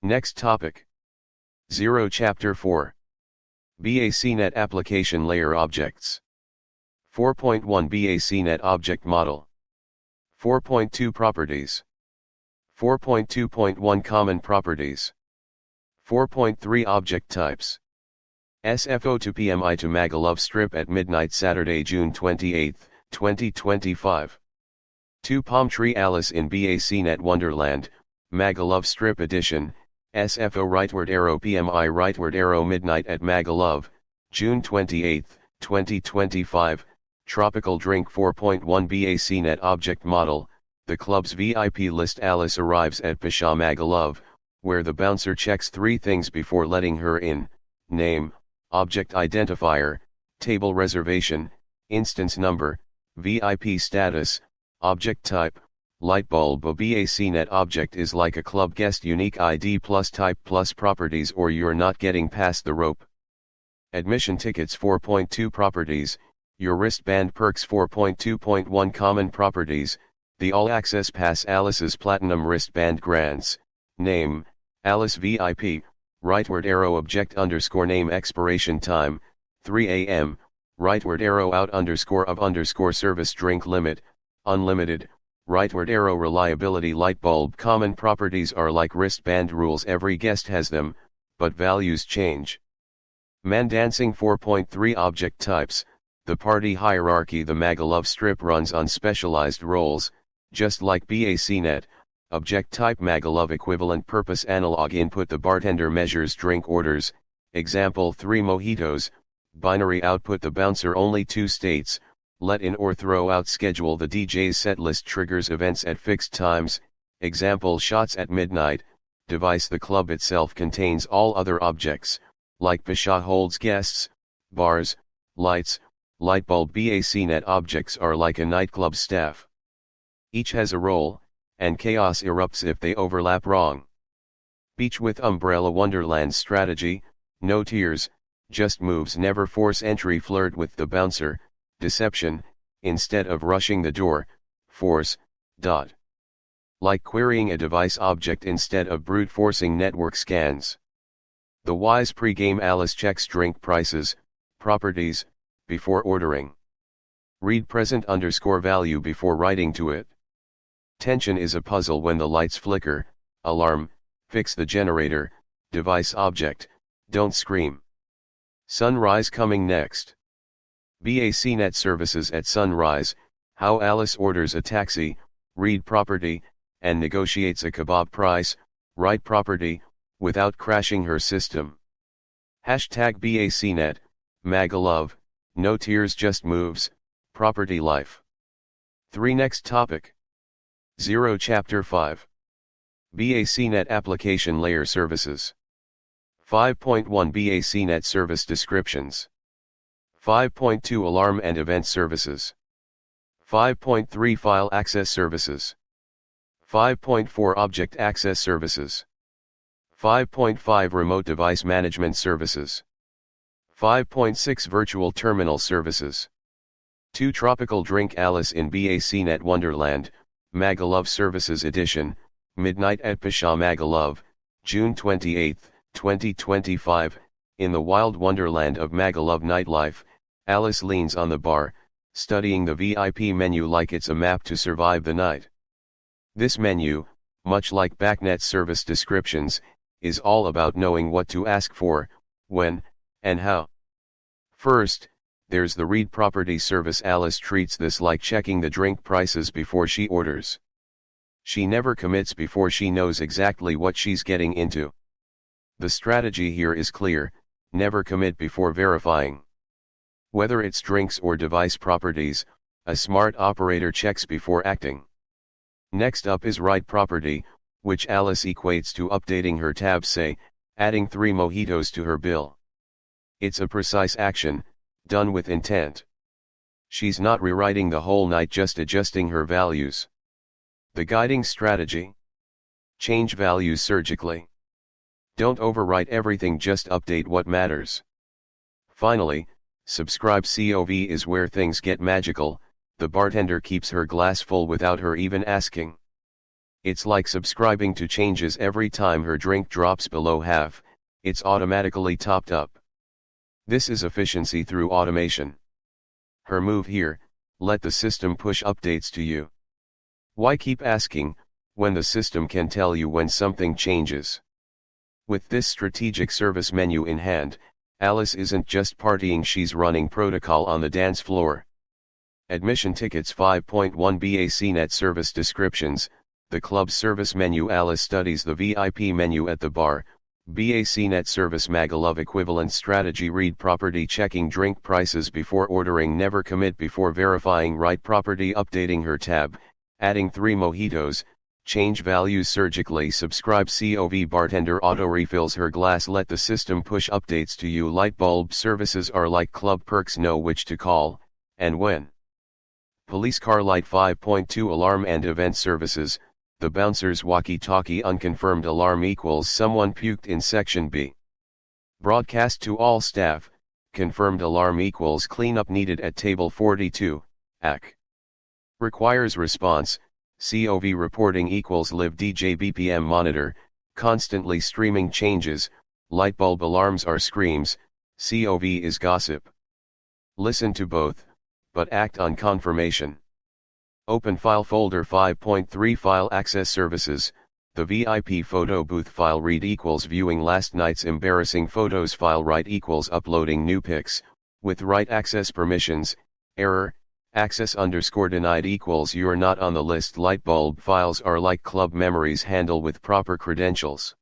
Next topic. 0 Chapter 4. BACnet Application Layer Objects. 4.1 BACnet Object Model. 4.2 Properties. 4.2.1 Common Properties. 4.3 Object Types. SFO to PMI to Magaluf Strip at midnight Saturday, June 28, 2025. 2 Palm Tree Alice in BACnet Wonderland, Magaluf Strip Edition, SFO rightward arrow PMI rightward arrow midnight at Magaluf, June 28, 2025, Tropical Drink 4.1 BACnet Object Model, the club's VIP list. Alice arrives at Pasha Magaluf, where the bouncer checks 3 things before letting her in: name, object identifier, table reservation, instance number, VIP status, object type, lightbulb. A BACnet object is like a club guest unique ID plus type plus properties, or you're not getting past the rope. Admission tickets 4.2 properties, your wristband perks 4.2.1 common properties, the all-access pass. Alice's platinum wristband grants: name, Alice VIP, rightward arrow object underscore name expiration time, 3 a.m., rightward arrow out underscore of underscore service drink limit, unlimited, rightward arrow reliability lightbulb. Common properties are like wristband rules, every guest has them, but values change. Man dancing 4.3 object types, the party hierarchy. The Magaluf Strip runs on specialized roles, just like BACnet. Object type Magaluf equivalent purpose analog input, the bartender measures drink orders, example 3 mojitos, binary output, the bouncer only 2 states, let in or throw out schedule, the DJ's setlist triggers events at fixed times, example shots at midnight, device the club itself contains all other objects, like Pasha holds guests, bars, lights, lightbulb. BACnet objects are like a nightclub staff. Each has a role, and chaos erupts if they overlap wrong. Beach with umbrella Wonderland strategy, no tears, just moves, never force entry. Flirt with the bouncer, deception, instead of rushing the door, force, like querying a device object instead of brute forcing network scans. The wise pre-game. Alice checks drink prices, properties, before ordering. Read present underscore value before writing to it. Tension is a puzzle when the lights flicker, alarm, fix the generator, device object, don't scream. Sunrise coming next. BACnet services at sunrise, how Alice orders a taxi, ReadProperty, and negotiates a kebab price, WriteProperty, without crashing her system. Hashtag BACnet, Magaluf, no tears just moves, property life. 3 Next topic. 0 Chapter 5. BACnet Application Layer Services. 5.1 BACnet Service Descriptions. 5.2 Alarm and Event Services. 5.3 File Access Services. 5.4 Object Access Services. 5.5 Remote Device Management Services. 5.6 Virtual Terminal Services. 2 Tropical Drink Alice in BACnet Wonderland, Magaluf Services Edition, midnight at Pasha Magaluf, June 28, 2025, in the wild wonderland of Magaluf nightlife. Alice leans on the bar, studying the VIP menu like it's a map to survive the night. This menu, much like BACnet service descriptions, is all about knowing what to ask for, when, and how. First, there's the ReadProperty service. Alice treats this like checking the drink prices before she orders. She never commits before she knows exactly what she's getting into. The strategy here is clear: never commit before verifying. Whether it's drinks or device properties, a smart operator checks before acting. Next up is WriteProperty, which Alice equates to updating her tab, say, adding 3 mojitos to her bill. It's a precise action, done with intent. She's not rewriting the whole night, just adjusting her values. The guiding strategy: change values surgically. Don't overwrite everything, just update what matters. Finally, subscribe. COV is where things get magical. The bartender keeps her glass full without her even asking. It's like subscribing to changes every time her drink drops below half, it's automatically topped up. This is efficiency through automation. Her move here, let the system push updates to you. Why keep asking, when the system can tell you when something changes? With this strategic service menu in hand, Alice isn't just partying, she's running protocol on the dance floor. Admission tickets 5.1 BACnet service descriptions, the club service menu. Alice studies the VIP menu at the bar, BACnet service Magaluf equivalent strategy. ReadProperty checking drink prices before ordering, never commit before verifying. WriteProperty updating her tab, adding 3 mojitos, change values surgically. Subscribe COV bartender auto refills her glass, let the system push updates to you. Light bulb services are like club perks, know which to call, and when. Police car light 5.2 alarm and event services, the bouncer's walkie-talkie unconfirmed alarm equals someone puked in section B. Broadcast to all staff, confirmed alarm equals cleanup needed at table 42, AC. Requires response, COV reporting equals live DJ BPM monitor, constantly streaming changes, lightbulb alarms are screams, COV is gossip. Listen to both, but act on confirmation. Open file folder 5.3 file access services, the VIP photo booth file read equals viewing last night's embarrassing photos file write equals uploading new pics, with write access permissions, error, access _ denied equals you're not on the list. Lightbulb files are like club memories, handle with proper credentials.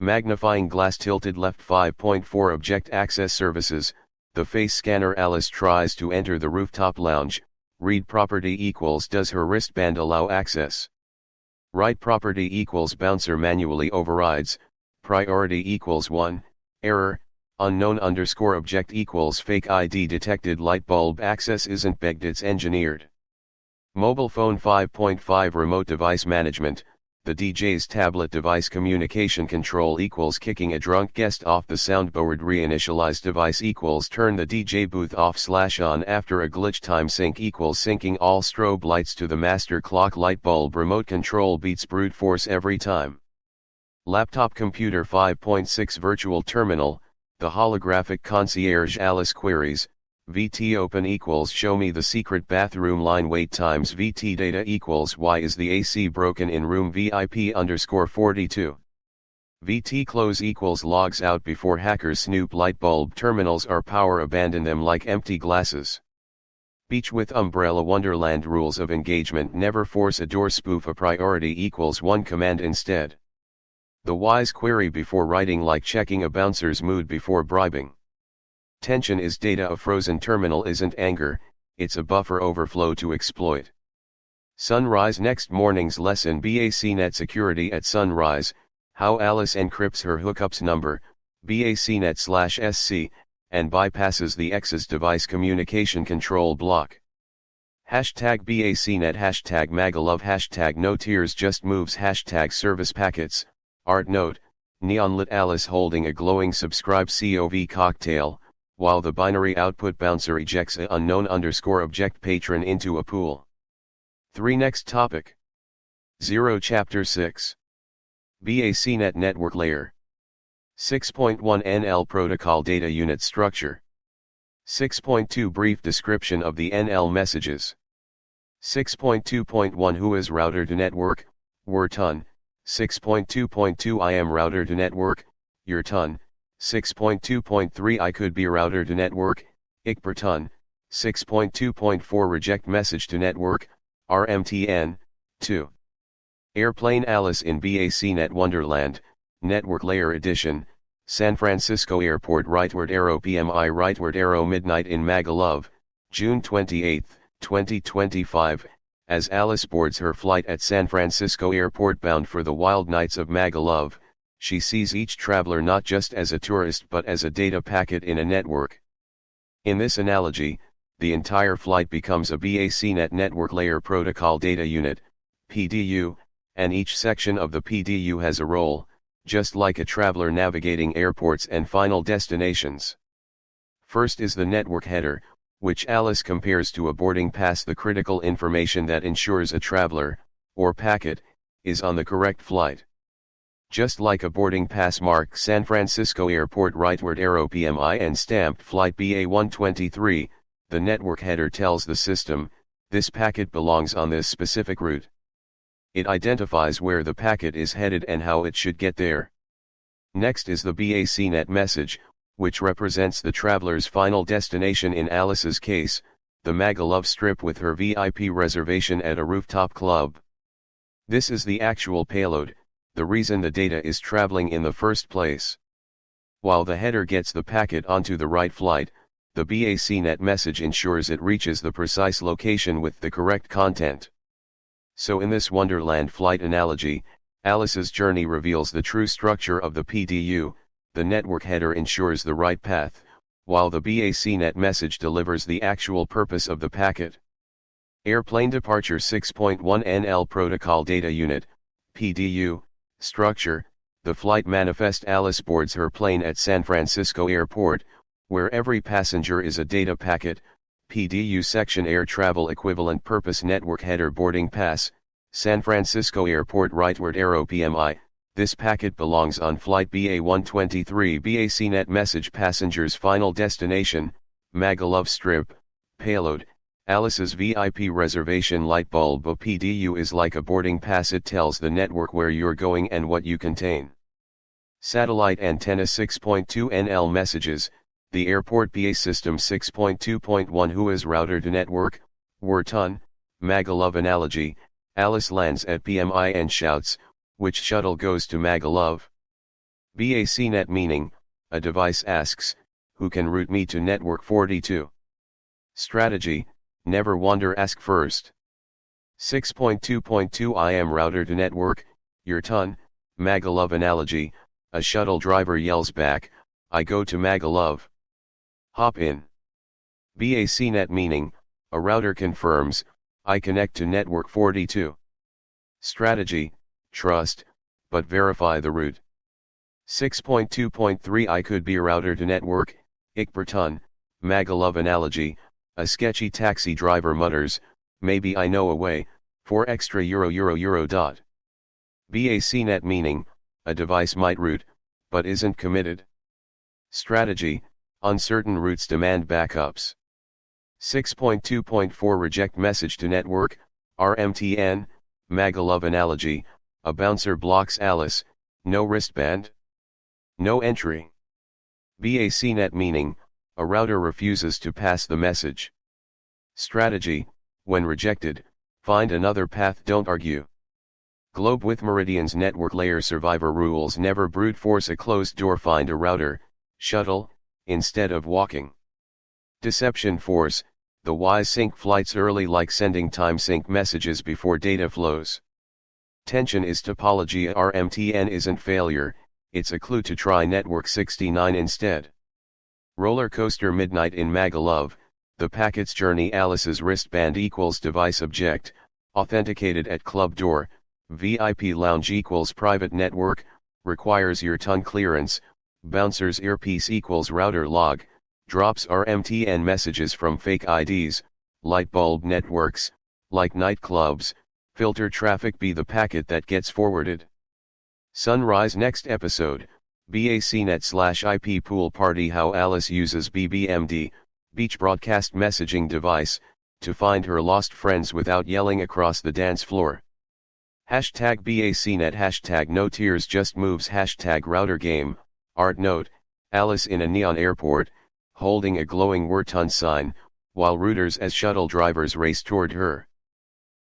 Magnifying glass tilted left 5.4 object access services, the face scanner. Alice tries to enter the rooftop lounge, ReadProperty equals does her wristband allow access? WriteProperty equals bouncer manually overrides, priority equals 1, error, unknown _ object equals fake ID detected. Lightbulb access isn't begged, it's engineered. Mobile phone 5.5 remote device management, the DJ's tablet device communication control equals kicking a drunk guest off the soundboard. Reinitialize device equals turn the DJ booth off/on after a glitch. Time sync equals syncing all strobe lights to the master clock. Lightbulb remote control beats brute force every time. Laptop computer 5.6 virtual terminal, the holographic concierge. Alice queries, VT open equals show me the secret bathroom line. Wait times VT data equals why is the AC broken in room VIP _42. VT close equals logs out before hackers snoop. Lightbulb terminals are power, abandon them like empty glasses. Beach with umbrella wonderland rules of engagement, never force a door. Spoof a priority equals 1 command instead. The wise query before writing, like checking a bouncer's mood before bribing. Tension is data, a frozen terminal isn't anger, it's a buffer overflow to exploit. Sunrise next morning's lesson, BACnet security at sunrise, how Alice encrypts her hookups number, BACnet/SC, and bypasses the X's device communication control block. Hashtag BACnet, hashtag Magaluf, hashtag no tears just moves, hashtag service packets, art note, neon lit Alice holding a glowing subscribe COV cocktail, while the binary output bouncer ejects a unknown _ object patron into a pool. 3. Next topic. 0. Chapter 6. BACnet Network Layer. 6.1 NL Protocol Data Unit Structure. 6.2 Brief description of the NL messages. 6.2.1 Who is router to network, WIRTN. 6.2.2 I am router to network, IARTN. 6.2.3 I could be router to network, IARTN. 6.2.4 Reject message to network, RBTN. 2. Airplane Alice in BACnet Wonderland, Network Layer Edition, San Francisco Airport. Rightward arrow PMI rightward arrow midnight in Magaluf, June 28, 2025, as Alice boards her flight at San Francisco Airport bound for the wild nights of Magaluf, she sees each traveler not just as a tourist but as a data packet in a network. In this analogy, the entire flight becomes a BACnet Network Layer Protocol Data Unit, PDU, and each section of the PDU has a role, just like a traveler navigating airports and final destinations. First is the network header, which Alice compares to a boarding pass, the critical information that ensures a traveler, or packet, is on the correct flight. Just like a boarding pass marked San Francisco Airport rightward arrow PMI and stamped flight BA123, the network header tells the system, this packet belongs on this specific route. It identifies where the packet is headed and how it should get there. Next is the BACnet message, which represents the traveler's final destination. In Alice's case, the Magaluf strip with her VIP reservation at a rooftop club. This is the actual payload, the reason the data is traveling in the first place. While the header gets the packet onto the right flight, the BACnet message ensures it reaches the precise location with the correct content. So in this Wonderland flight analogy, Alice's journey reveals the true structure of the PDU, the network header ensures the right path, while the BACnet message delivers the actual purpose of the packet. Airplane Departure 6.1 NL Protocol Data Unit, PDU, Structure. The flight manifest: Alice boards her plane at San Francisco Airport, where every passenger is a data packet. PDU section: Air Travel Equivalent Purpose Network Header Boarding Pass, San Francisco Airport rightward arrow PMI, this packet belongs on flight BA123. BACnet message: Passenger's final destination, Magaluf strip. Payload: Alice's VIP reservation light bulb. A PDU is like a boarding pass, it tells the network where you're going and what you contain. Satellite Antenna 6.2 NL messages, the Airport BA System 6.2.1 Who is router to network, WIRTN, Magaluf analogy, Alice lands at PMI and shouts, which shuttle goes to Magaluf? BACnet meaning, a device asks, who can route me to network 42? Strategy, never wonder, ask first. 6.2.2 I am router to network, WIRTN, Magaluf analogy, a shuttle driver yells back, I go to Magaluf. Hop in. BACnet meaning, a router confirms, I connect to network 42. Strategy, trust, but verify the route. 6.2.3 I could be a router to network, IARTN, Magaluf analogy, a sketchy taxi driver mutters, maybe I know a way, for extra euro. BACnet meaning, a device might route, but isn't committed. Strategy, uncertain routes demand backups. 6.2.4 Reject message to network, RBTN, Magaluf analogy, a bouncer blocks Alice, no wristband, no entry. BACnet meaning, a router refuses to pass the message. Strategy, when rejected, find another path, don't argue. Globe with Meridian's network layer survivor rules: never brute force a closed door, find a router, shuttle, instead of walking. Deception force, the wise sync flights early, like sending time sync messages before data flows. Tension is topology. RBTN isn't failure, it's a clue to try network 69 instead. Roller coaster midnight in Magaluf, the packet's journey: Alice's wristband equals device object, authenticated at club door, VIP lounge equals private network, requires WIRTN clearance, bouncer's earpiece equals router log, drops RBTN messages from fake IDs, light bulb networks, like nightclubs, filter traffic, be the packet that gets forwarded. Sunrise next episode, BACnet/IP pool party, how Alice uses BBMD, beach broadcast messaging device, to find her lost friends without yelling across the dance floor. Hashtag BACnet, hashtag no tears just moves, hashtag router game. Art note, Alice in a neon airport, holding a glowing WIRTN sign, while routers as shuttle drivers race toward her.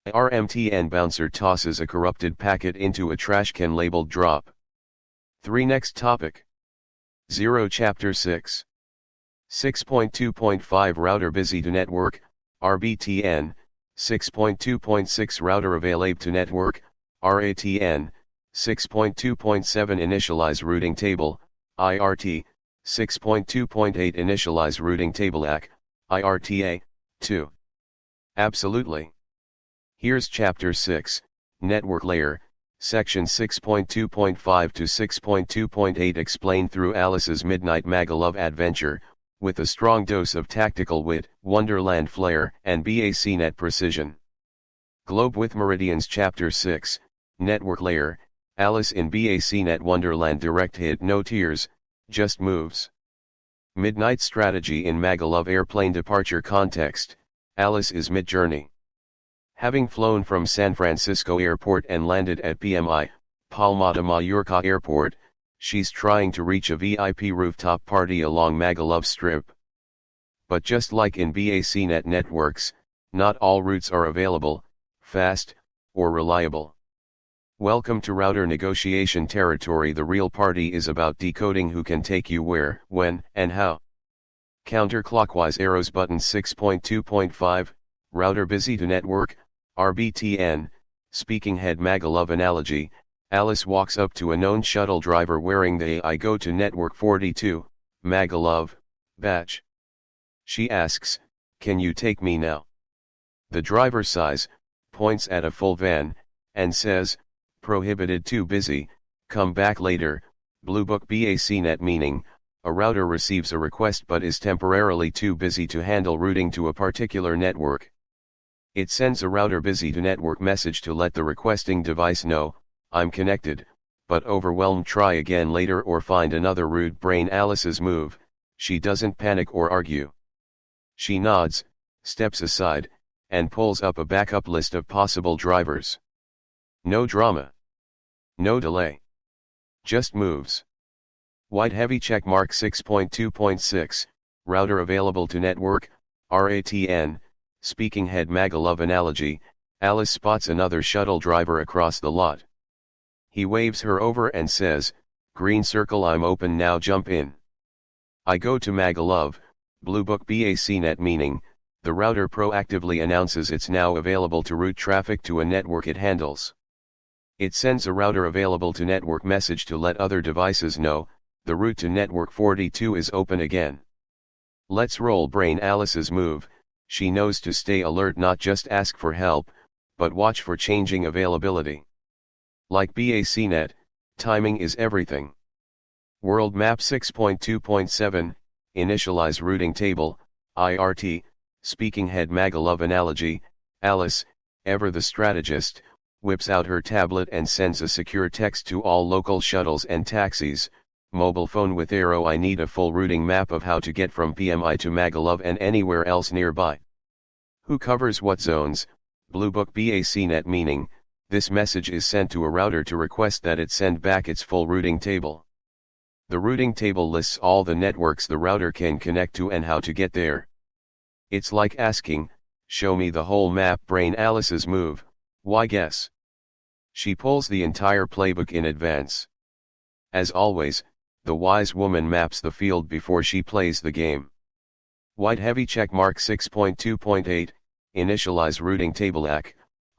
RBTN bouncer tosses a corrupted packet into a trash can labeled drop. 3 Next topic. 0 Chapter 6. 6.2.5 Router busy to network, RBTN, 6.2.6 Router available to network, RATN, 6.2.7 Initialize routing table, IRT, 6.2.8 Initialize routing table AC, IRTA, 2. Absolutely. Here's Chapter 6, Network Layer, Section 6.2.5 to 6.2.8 explained through Alice's Midnight Magaluf adventure, with a strong dose of tactical wit, Wonderland flair, and BACnet precision. Globe with Meridians Chapter 6, Network layer, Alice in BACnet Wonderland. Direct hit, no tears, just moves. Midnight strategy in Magaluf airplane departure context, Alice is mid-journey. Having flown from San Francisco Airport and landed at PMI, Palma de Mallorca Airport, she's trying to reach a VIP rooftop party along Magaluf Strip. But just like in BACnet networks, not all routes are available, fast, or reliable. Welcome to router negotiation territory. The real party is about decoding who can take you where, when, and how. Counterclockwise arrows. Button 6.2.5, router busy to network, RBTN, speaking head. Magaluf analogy, Alice walks up to a known shuttle driver wearing the I go to network 42, Magaluf, badge. She asks, "Can you take me now?" The driver sighs, points at a full van, and says, "Prohibited, too busy, come back later." Blue Book BACnet meaning, a router receives a request but is temporarily too busy to handle routing to a particular network. It sends a router busy to network message to let the requesting device know, "I'm connected, but overwhelmed, try again later or find another route." Brain Alice's move, she doesn't panic or argue. She nods, steps aside, and pulls up a backup list of possible drivers. No drama. No delay. Just moves. White heavy check mark. 6.2.6, router available to network, RATN, speaking head. Magaluf analogy, Alice spots another shuttle driver across the lot. He waves her over and says, "Green circle, I'm open now, jump in." I go to Magaluf, Blue Book BACnet meaning, the router proactively announces it's now available to route traffic to a network it handles. It sends a router available to network message to let other devices know, the route to network 42 is open again. Let's roll. Brain Alice's move, she knows to stay alert, not just ask for help, but watch for changing availability. Like BACnet, timing is everything. World Map. 6.2.7, initialize routing table, IRT, speaking head. Magaluf analogy, Alice, ever the strategist, whips out her tablet and sends a secure text to all local shuttles and taxis, mobile phone with arrow, "I need a full routing map of how to get from PMI to Magaluf and anywhere else nearby." Who covers what zones? Blue Book BACnet meaning, this message is sent to a router to request that it send back its full routing table. The routing table lists all the networks the router can connect to and how to get there. It's like asking, "Show me the whole map." Brain Alice's move, why guess? She pulls the entire playbook in advance. As always, the wise woman maps the field before she plays the game. White heavy check mark. 6.2.8, initialize routing table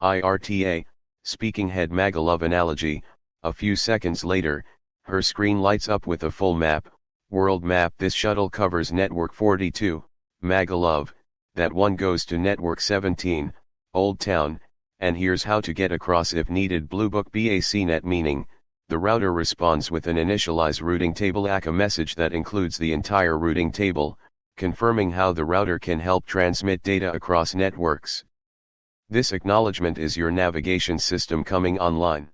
IRTA, speaking head. Magaluf analogy, a few seconds later, her screen lights up with a full map, world map. This shuttle covers network 42, Magaluf, that one goes to network 17, Old Town, and here's how to get across if needed. Blue Book BACnet meaning, the router responds with an initialize routing table a message that includes the entire routing table, confirming how the router can help transmit data across networks. This acknowledgement is your navigation system coming online.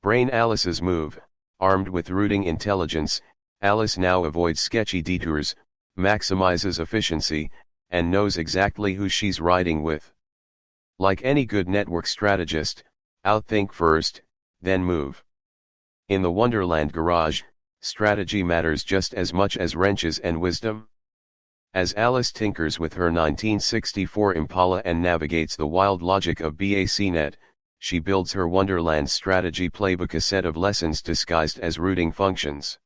Brain Alice's move, armed with routing intelligence, Alice now avoids sketchy detours, maximizes efficiency, and knows exactly who she's riding with. Like any good network strategist, outthink first, then move. In the Wonderland garage, strategy matters just as much as wrenches and wisdom. As Alice tinkers with her 1964 Impala and navigates the wild logic of BACnet, she builds her Wonderland strategy playbook, a set of lessons disguised as routing functions.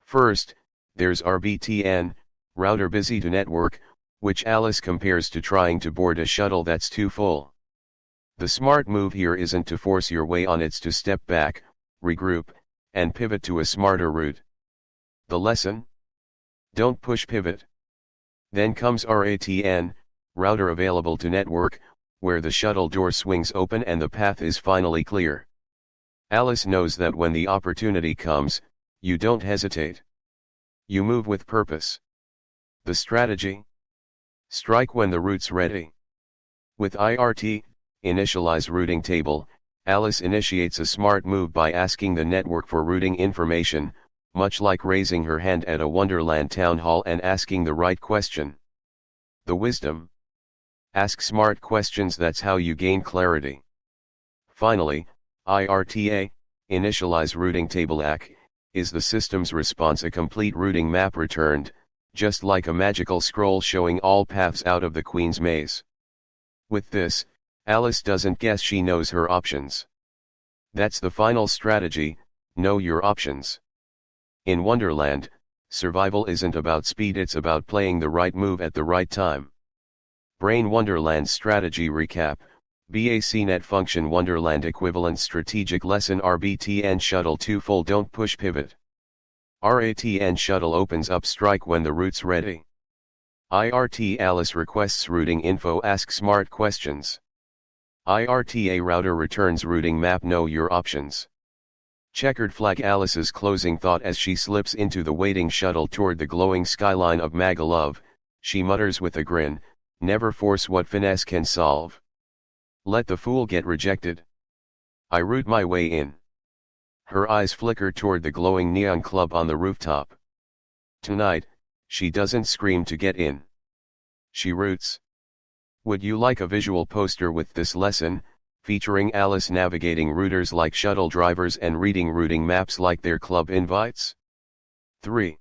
First, there's RBTN, router busy to network, which Alice compares to trying to board a shuttle that's too full. The smart move here isn't to force your way on, it's to step back, regroup, and pivot to a smarter route. The lesson? Don't push, pivot. Then comes RATN, router available to network, where the shuttle door swings open and the path is finally clear. Alice knows that when the opportunity comes, you don't hesitate. You move with purpose. The strategy? Strike when the route's ready. With IRT, initialize routing table, Alice initiates a smart move by asking the network for routing information, much like raising her hand at a Wonderland town hall and asking the right question. The wisdom: ask smart questions, that's how you gain clarity. Finally, IRTA, initialize routing table AC, is the system's response. A complete routing map returned, just like a magical scroll showing all paths out of the Queen's maze. With this, Alice doesn't guess, she knows her options. That's the final strategy: know your options. In Wonderland, survival isn't about speed, it's about playing the right move at the right time. Brain Wonderland Strategy Recap: BACnet Function Wonderland Equivalent Strategic Lesson RBTN Shuttle 2 Full Don't Push Pivot. RATN Shuttle opens up strike when the route's ready. IRT Alice requests routing info, ask smart questions. IRTA Router returns routing map, know your options. Checkered flag Alice's closing thought as she slips into the waiting shuttle toward the glowing skyline of Magaluf, she mutters with a grin, never force what finesse can solve. Let the fool get rejected. I route my way in. Her eyes flicker toward the glowing neon club on the rooftop. Tonight, she doesn't scream to get in. She roots. Would you like a visual poster with this lesson, featuring Alice navigating routers like shuttle drivers and reading routing maps like their club invites? 3.